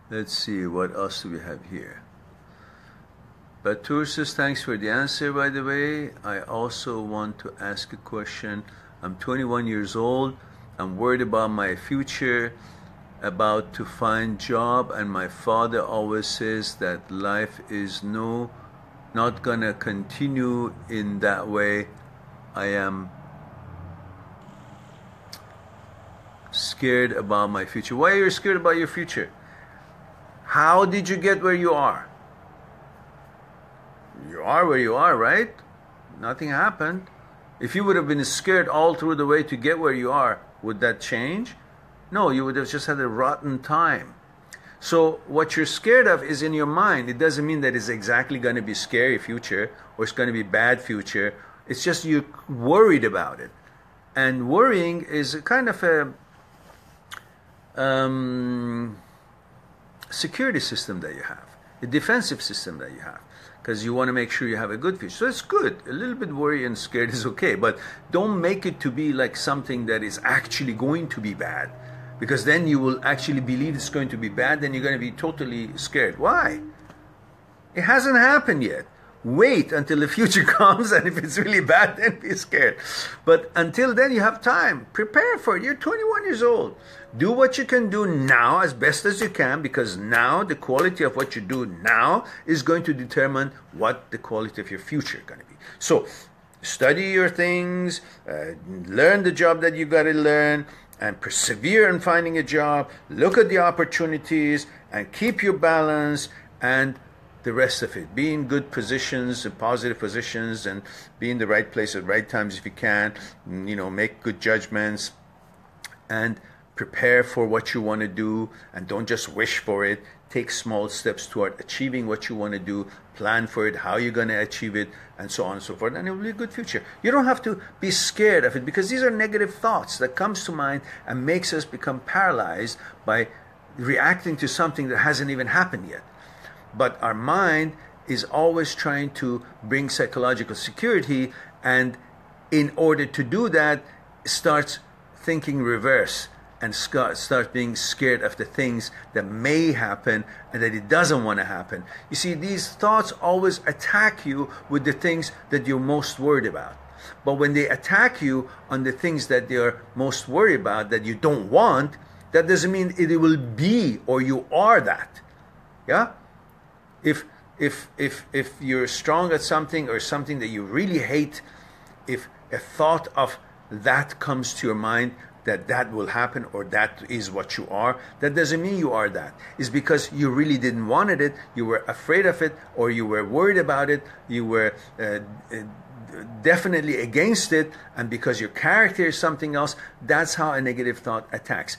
Let's see, what else do we have here? Batur says, thanks for the answer, by the way. I also want to ask a question. I'm 21 years old. I'm worried about my future, about to find job, and my father always says that life is not gonna continue in that way. I am scared about my future. Why are you scared about your future? How did you get where you are? You are where you are, right? Nothing happened. If you would have been scared all through the way to get where you are, would that change? No, you would have just had a rotten time. So what you're scared of is in your mind. It doesn't mean that it's exactly going to be scary future or it's going to be bad future. It's just you're worried about it. And worrying is a kind of a security system that you have, a defensive system that you have, because you want to make sure you have a good future. So it's good. A little bit worried and scared is okay, but don't make it to be like something that is actually going to be bad, because then you will actually believe it's going to be bad, then you're going to be totally scared. Why? It hasn't happened yet. Wait until the future comes, and if it's really bad, then be scared. But until then, you have time. Prepare for it. You're 21 years old. Do what you can do now as best as you can, because now the quality of what you do now is going to determine what the quality of your future is going to be. So study your things, learn the job that you got to learn, and persevere in finding a job. Look at the opportunities and keep your balance, and the rest of it. Be in good positions, positive positions, and be in the right place at the right times if you can. Make good judgments and prepare for what you want to do, and don't just wish for it. Take small steps toward achieving what you want to do. Plan for it, how you're going to achieve it, and so on and so forth, and it will be a good future. You don't have to be scared of it, because these are negative thoughts that comes to mind and makes us become paralyzed by reacting to something that hasn't even happened yet. But our mind is always trying to bring psychological security, and in order to do that, starts thinking reverse and starts being scared of the things that may happen and that it doesn't want to happen. You see, these thoughts always attack you with the things that you're most worried about. But when they attack you on the things that they're most worried about, that you don't want, that doesn't mean it will be or you are that. Yeah? If you're strong at something or something that you really hate, if a thought of that comes to your mind, that will happen or that is what you are, that doesn't mean you are that. It's because you really didn't want it, you were afraid of it, or you were worried about it, you were definitely against it, and because your character is something else. That's how a negative thought attacks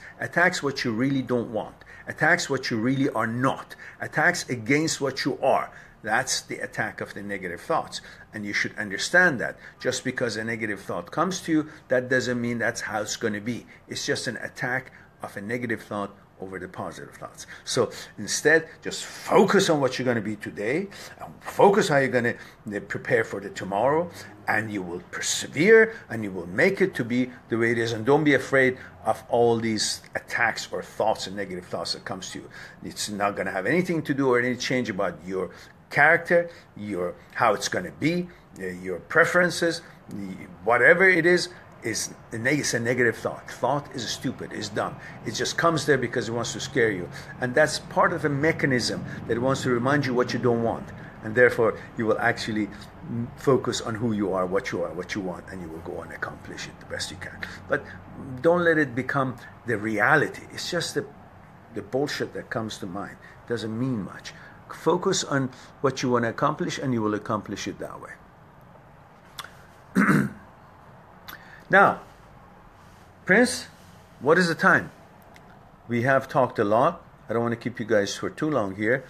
what you really don't want, attacks what you really are not, attacks against what you are. That's the attack of the negative thoughts. And you should understand that. Just because a negative thought comes to you, that doesn't mean that's how it's going to be. It's just an attack of a negative thought over the positive thoughts. So instead, just focus on what you're going to be today, and focus how you're going to prepare for the tomorrow, and you will persevere, and you will make it to be the way it is. And don't be afraid of all these attacks or thoughts and negative thoughts that comes to you. It's not going to have anything to do or any change about your character, how it's going to be, your preferences, whatever it is a negative thought. Thought is stupid, is dumb. It just comes there because it wants to scare you. And that's part of a mechanism that wants to remind you what you don't want. And therefore, you will actually focus on who you are, what you want, and you will go and accomplish it the best you can. But don't let it become the reality. It's just the bullshit that comes to mind. It doesn't mean much. Focus on what you want to accomplish, and you will accomplish it that way. Now, Prince, what is the time? We have talked a lot. I don't want to keep you guys for too long here.